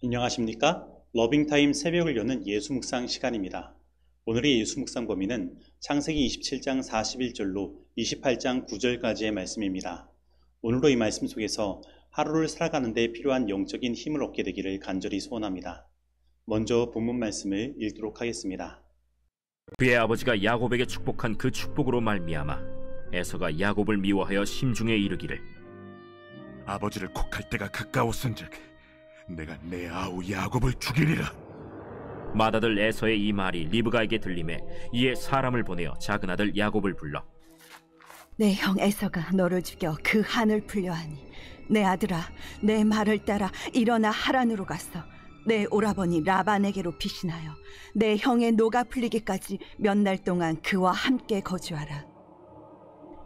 안녕하십니까? 러빙타임 새벽을 여는 예수묵상 시간입니다. 오늘의 예수묵상 범위는 창세기 27장 41절로 28장 9절까지의 말씀입니다. 오늘도 이 말씀 속에서 하루를 살아가는 데 필요한 영적인 힘을 얻게 되기를 간절히 소원합니다. 먼저 본문 말씀을 읽도록 하겠습니다. 그의 아버지가 야곱에게 축복한 그 축복으로 말미암아 에서가 야곱을 미워하여 심중에 이르기를, 아버지를 곡할 때가 가까웠은즉 내가 내 아우 야곱을 죽이리라. 맏아들 에서의 이 말이 리브가에게 들리매 이에 사람을 보내어 작은 아들 야곱을 불러 내 형 에서가 너를 죽여 그 한을 풀려하니 내 아들아, 내 말을 따라 일어나 하란으로 가서 내 오라버니 라반에게로 피신하여 내 형의 노가 풀리기까지 몇 날 동안 그와 함께 거주하라.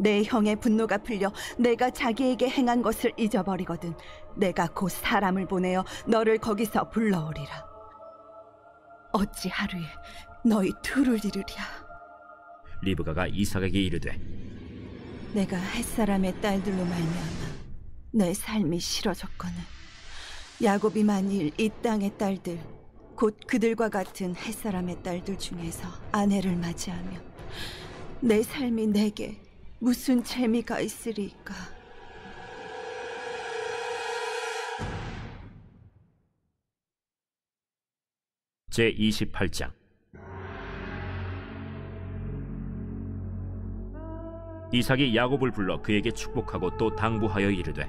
내 형의 분노가 풀려 내가 자기에게 행한 것을 잊어버리거든 내가 곧 사람을 보내어 너를 거기서 불러오리라. 어찌 하루에 너희 둘을 이루랴. 리브가가 이삭에게 이르되, 내가 햇사람의 딸들로 말미암아 내 삶이 싫어졌거늘 야곱이 만일 이 땅의 딸들 곧 그들과 같은 햇사람의 딸들 중에서 아내를 맞이하며 내 삶이 내게 무슨 재미가 있으리까. 제28장. 이삭이 야곱을 불러 그에게 축복하고 또 당부하여 이르되,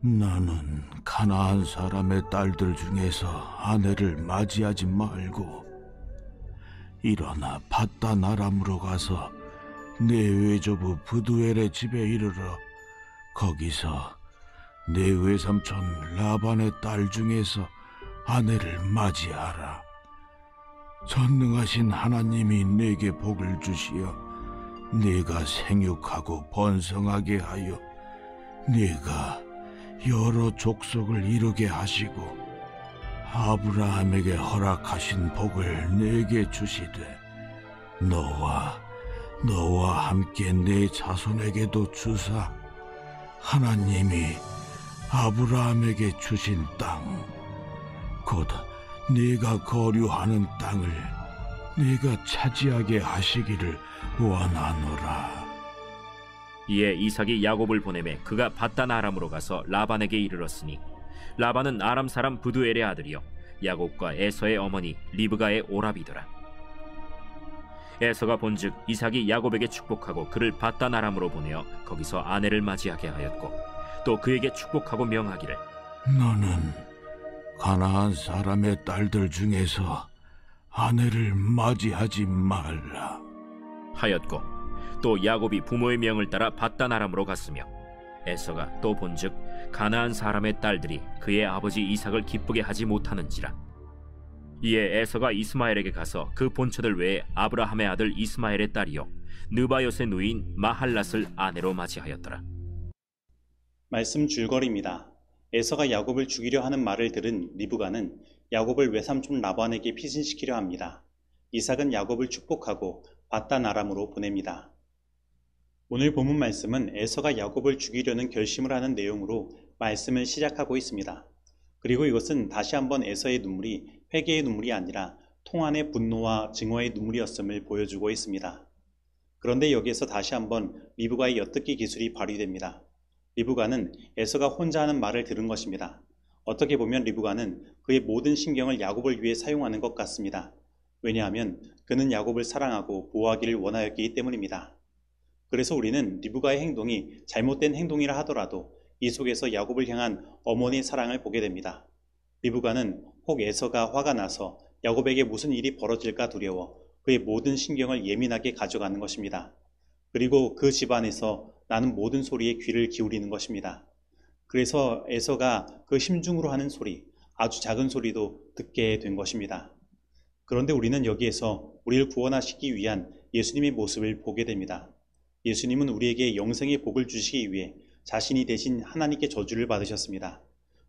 나는 가나안 사람의 딸들 중에서 아내를 맞이하지 말고 일어나 밧단 아람으로 가서 내 외조부 부두엘의 집에 이르러 거기서 내 외삼촌 라반의 딸 중에서 아내를 맞이하라. 전능하신 하나님이 내게 복을 주시어 네가 생육하고 번성하게 하여 네가 여러 족속을 이루게 하시고 아브라함에게 허락하신 복을 내게 주시되 너와 함께 내 자손에게도 주사 하나님이 아브라함에게 주신 땅 곧 네가 거류하는 땅을 네가 차지하게 하시기를 원하노라. 이에 이삭이 야곱을 보내매 그가 밧단 아람으로 가서 라반에게 이르렀으니 라반은 아람 사람 부두엘의 아들이요 야곱과 에서의 어머니 리브가의 오라비더라. 에서가 본즉 이삭이 야곱에게 축복하고 그를 밧단 아람으로 보내어 거기서 아내를 맞이하게 하였고 또 그에게 축복하고 명하기를, 너는 가나안 사람의 딸들 중에서 아내를 맞이하지 말라 하였고 또 야곱이 부모의 명을 따라 밧단 아람으로 갔으며 에서가 또 본즉 가나안 사람의 딸들이 그의 아버지 이삭을 기쁘게 하지 못하는지라. 이에 에서가 이스마엘에게 가서 그 본처들 외에 아브라함의 아들 이스마엘의 딸이요 느바요의 누인 마할랏을 아내로 맞이하였더라. 말씀 줄거리입니다. 에서가 야곱을 죽이려 하는 말을 들은 리브가는 야곱을 외삼촌 라반에게 피신시키려 합니다. 이삭은 야곱을 축복하고 밧단 아람으로 보냅니다. 오늘 본문 말씀은 에서가 야곱을 죽이려는 결심을 하는 내용으로 말씀을 시작하고 있습니다. 그리고 이것은 다시 한번 에서의 눈물이 회개의 눈물이 아니라 통한의 분노와 증오의 눈물이었음을 보여주고 있습니다. 그런데 여기에서 다시 한번 리브가의 엿듣기 기술이 발휘됩니다. 리브가는 에서가 혼자 하는 말을 들은 것입니다. 어떻게 보면 리브가는 그의 모든 신경을 야곱을 위해 사용하는 것 같습니다. 왜냐하면 그는 야곱을 사랑하고 보호하기를 원하였기 때문입니다. 그래서 우리는 리브가의 행동이 잘못된 행동이라 하더라도 이 속에서 야곱을 향한 어머니의 사랑을 보게 됩니다. 리브가는 혹 에서가 화가 나서 야곱에게 무슨 일이 벌어질까 두려워 그의 모든 신경을 예민하게 가져가는 것입니다. 그리고 그 집안에서 나는 모든 소리에 귀를 기울이는 것입니다. 그래서 에서가 그 심중으로 하는 소리, 아주 작은 소리도 듣게 된 것입니다. 그런데 우리는 여기에서 우리를 구원하시기 위한 예수님의 모습을 보게 됩니다. 예수님은 우리에게 영생의 복을 주시기 위해 자신이 대신 하나님께 저주를 받으셨습니다.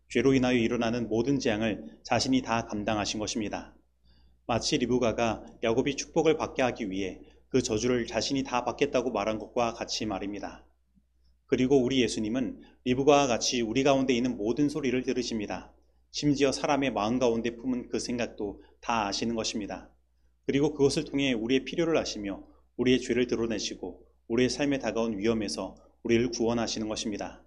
죄로 인하여 일어나는 모든 재앙을 자신이 다 감당하신 것입니다. 마치 리브가가 야곱이 축복을 받게 하기 위해 그 저주를 자신이 다 받겠다고 말한 것과 같이 말입니다. 그리고 우리 예수님은 리브가와 같이 우리 가운데 있는 모든 소리를 들으십니다. 심지어 사람의 마음 가운데 품은 그 생각도 다 아시는 것입니다. 그리고 그것을 통해 우리의 필요를 아시며 우리의 죄를 드러내시고 우리의 삶에 다가온 위험에서 우리를 구원하시는 것입니다.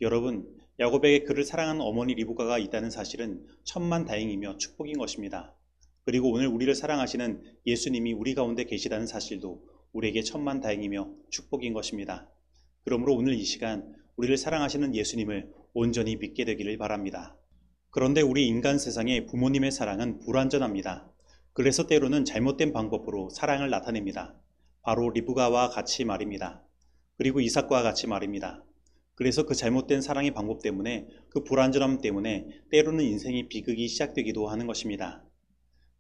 여러분, 야곱에게 그를 사랑하는 어머니 리브가가 있다는 사실은 천만다행이며 축복인 것입니다. 그리고 오늘 우리를 사랑하시는 예수님이 우리 가운데 계시다는 사실도 우리에게 천만다행이며 축복인 것입니다. 그러므로 오늘 이 시간 우리를 사랑하시는 예수님을 온전히 믿게 되기를 바랍니다. 그런데 우리 인간 세상의 부모님의 사랑은 불완전합니다. 그래서 때로는 잘못된 방법으로 사랑을 나타냅니다. 바로 리브가와 같이 말입니다. 그리고 이삭과 같이 말입니다. 그래서 그 잘못된 사랑의 방법 때문에, 그 불완전함 때문에 때로는 인생의 비극이 시작되기도 하는 것입니다.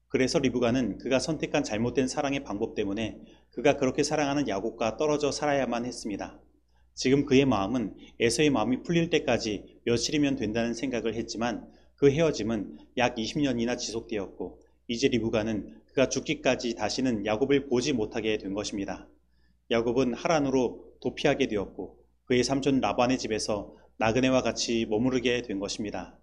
그래서 리브가는 그가 선택한 잘못된 사랑의 방법 때문에 그가 그렇게 사랑하는 야곱과 떨어져 살아야만 했습니다. 지금 그의 마음은 에서의 마음이 풀릴 때까지 며칠이면 된다는 생각을 했지만 그 헤어짐은 약 20년이나 지속되었고 이제 리브가는 그가 죽기까지 다시는 야곱을 보지 못하게 된 것입니다. 야곱은 하란으로 도피하게 되었고 그의 삼촌 라반의 집에서 나그네와 같이 머무르게 된 것입니다.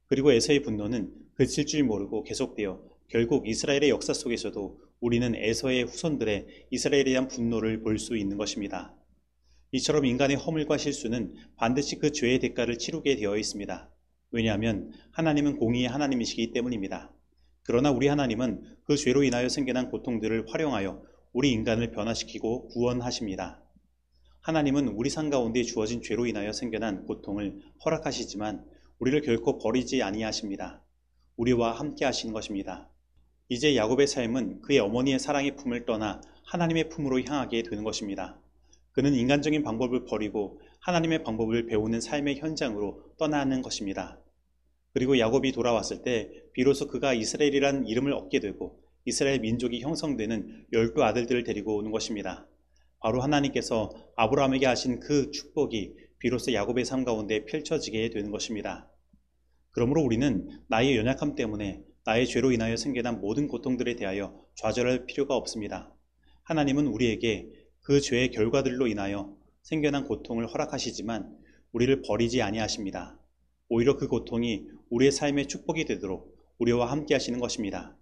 그리고 에서의 분노는 그칠 줄 모르고 계속되어 결국 이스라엘의 역사 속에서도 우리는 에서의 후손들의 이스라엘에 대한 분노를 볼 수 있는 것입니다. 이처럼 인간의 허물과 실수는 반드시 그 죄의 대가를 치르게 되어 있습니다. 왜냐하면 하나님은 공의의 하나님이시기 때문입니다. 그러나 우리 하나님은 그 죄로 인하여 생겨난 고통들을 활용하여 우리 인간을 변화시키고 구원하십니다. 하나님은 우리 삶 가운데 주어진 죄로 인하여 생겨난 고통을 허락하시지만 우리를 결코 버리지 아니하십니다. 우리와 함께 하시는 것입니다. 이제 야곱의 삶은 그의 어머니의 사랑의 품을 떠나 하나님의 품으로 향하게 되는 것입니다. 그는 인간적인 방법을 버리고 하나님의 방법을 배우는 삶의 현장으로 떠나는 것입니다. 그리고 야곱이 돌아왔을 때 비로소 그가 이스라엘이라는 이름을 얻게 되고 이스라엘 민족이 형성되는 12 아들들을 데리고 오는 것입니다. 바로 하나님께서 아브라함에게 하신 그 축복이 비로소 야곱의 삶 가운데 펼쳐지게 되는 것입니다. 그러므로 우리는 나의 연약함 때문에 나의 죄로 인하여 생겨난 모든 고통들에 대하여 좌절할 필요가 없습니다. 하나님은 우리에게 그 죄의 결과들로 인하여 생겨난 고통을 허락하시지만 우리를 버리지 아니하십니다. 오히려 그 고통이 우리의 삶의 축복이 되도록 우리와 함께 하시는 것입니다.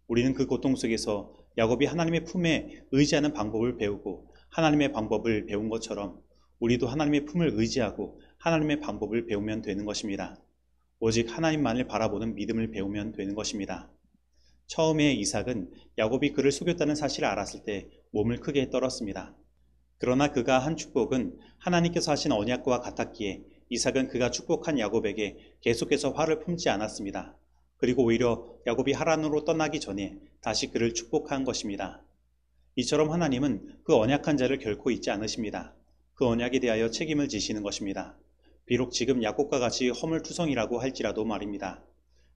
우리는 그 고통 속에서 야곱이 하나님의 품에 의지하는 방법을 배우고 하나님의 방법을 배운 것처럼 우리도 하나님의 품을 의지하고 하나님의 방법을 배우면 되는 것입니다. 오직 하나님만을 바라보는 믿음을 배우면 되는 것입니다. 처음에 이삭은 야곱이 그를 속였다는 사실을 알았을 때 몸을 크게 떨었습니다. 그러나 그가 한 축복은 하나님께서 하신 언약과 같았기에 이삭은 그가 축복한 야곱에게 계속해서 화를 품지 않았습니다. 그리고 오히려 야곱이 하란으로 떠나기 전에 다시 그를 축복한 것입니다. 이처럼 하나님은 그 언약한 자를 결코 잊지 않으십니다. 그 언약에 대하여 책임을 지시는 것입니다. 비록 지금 야곱과 같이 허물투성이라고 할지라도 말입니다.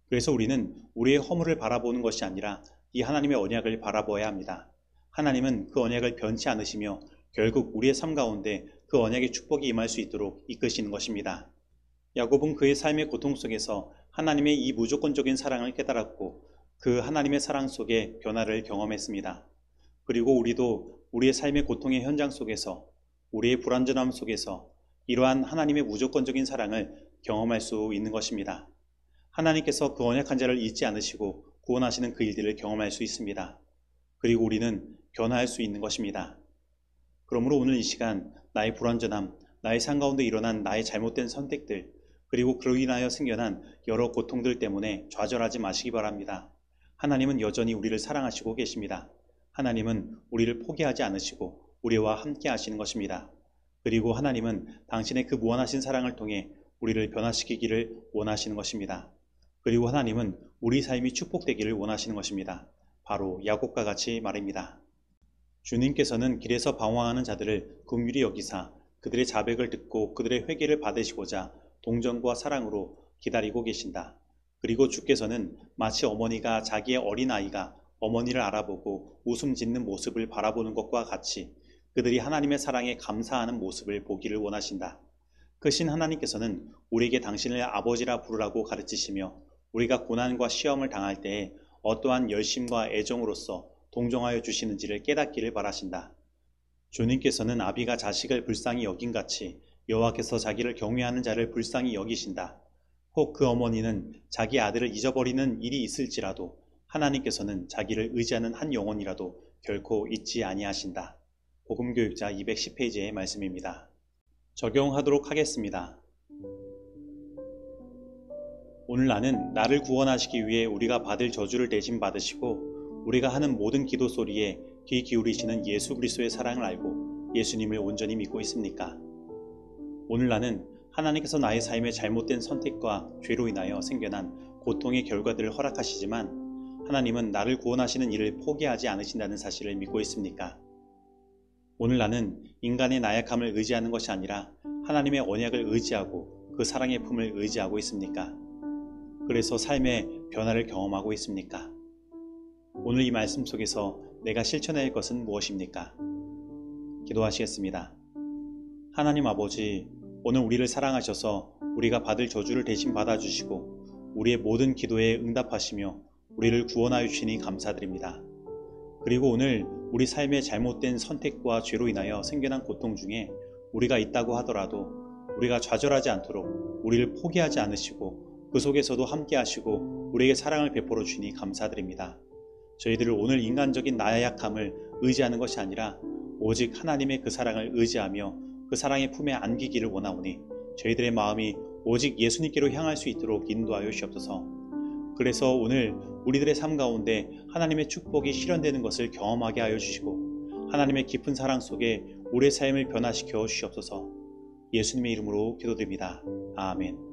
그래서 우리는 우리의 허물을 바라보는 것이 아니라 이 하나님의 언약을 바라보아야 합니다. 하나님은 그 언약을 변치 않으시며 결국 우리의 삶 가운데 그 언약의 축복이 임할 수 있도록 이끄시는 것입니다. 야곱은 그의 삶의 고통 속에서 하나님의 이 무조건적인 사랑을 깨달았고 그 하나님의 사랑 속에 변화를 경험했습니다. 그리고 우리도 우리의 삶의 고통의 현장 속에서 우리의 불완전함 속에서 이러한 하나님의 무조건적인 사랑을 경험할 수 있는 것입니다. 하나님께서 그 언약한 자를 잊지 않으시고 구원하시는 그 일들을 경험할 수 있습니다. 그리고 우리는 변화할 수 있는 것입니다. 그러므로 오늘 이 시간 나의 불완전함, 나의 삶 가운데 일어난 나의 잘못된 선택들, 그리고 그로 인하여 생겨난 여러 고통들 때문에 좌절하지 마시기 바랍니다. 하나님은 여전히 우리를 사랑하시고 계십니다. 하나님은 우리를 포기하지 않으시고 우리와 함께 하시는 것입니다. 그리고 하나님은 당신의 그 무한하신 사랑을 통해 우리를 변화시키기를 원하시는 것입니다. 그리고 하나님은 우리 삶이 축복되기를 원하시는 것입니다. 바로 야곱과 같이 말입니다. 주님께서는 길에서 방황하는 자들을 긍휼히 여기사 그들의 자백을 듣고 그들의 회개를 받으시고자 동정과 사랑으로 기다리고 계신다. 그리고 주께서는 마치 어머니가 자기의 어린아이가 어머니를 알아보고 웃음 짓는 모습을 바라보는 것과 같이 그들이 하나님의 사랑에 감사하는 모습을 보기를 원하신다. 크신 하나님께서는 우리에게 당신을 아버지라 부르라고 가르치시며 우리가 고난과 시험을 당할 때에 어떠한 열심과 애정으로서 동정하여 주시는지를 깨닫기를 바라신다. 주님께서는 아비가 자식을 불쌍히 여김같이 여호와께서 자기를 경외하는 자를 불쌍히 여기신다. 혹 그 어머니는 자기 아들을 잊어버리는 일이 있을지라도 하나님께서는 자기를 의지하는 한 영혼이라도 결코 잊지 아니하신다. 복음교육자 210페이지의 말씀입니다. 적용하도록 하겠습니다. 오늘 나는 나를 구원하시기 위해 우리가 받을 저주를 대신 받으시고 우리가 하는 모든 기도 소리에 귀 기울이시는 예수 그리스도의 사랑을 알고 예수님을 온전히 믿고 있습니까? 오늘 나는 하나님께서 나의 삶의 잘못된 선택과 죄로 인하여 생겨난 고통의 결과들을 허락하시지만 하나님은 나를 구원하시는 일을 포기하지 않으신다는 사실을 믿고 있습니까? 오늘 나는 인간의 나약함을 의지하는 것이 아니라 하나님의 언약을 의지하고 그 사랑의 품을 의지하고 있습니까? 그래서 삶의 변화를 경험하고 있습니까? 오늘 이 말씀 속에서 내가 실천해야 할 것은 무엇입니까? 기도하시겠습니다. 하나님 아버지, 오늘 우리를 사랑하셔서 우리가 받을 저주를 대신 받아주시고 우리의 모든 기도에 응답하시며 우리를 구원하여 주시니 감사드립니다. 그리고 오늘 우리 삶의 잘못된 선택과 죄로 인하여 생겨난 고통 중에 우리가 있다고 하더라도 우리가 좌절하지 않도록 우리를 포기하지 않으시고 그 속에서도 함께 하시고 우리에게 사랑을 베풀어 주시니 감사드립니다. 저희들을 오늘 인간적인 나약함을 의지하는 것이 아니라 오직 하나님의 그 사랑을 의지하며 그 사랑의 품에 안기기를 원하오니 저희들의 마음이 오직 예수님께로 향할 수 있도록 인도하여 주시옵소서. 그래서 오늘 우리들의 삶 가운데 하나님의 축복이 실현되는 것을 경험하게 하여 주시고 하나님의 깊은 사랑 속에 우리의 삶을 변화시켜 주시옵소서. 예수님의 이름으로 기도드립니다. 아멘.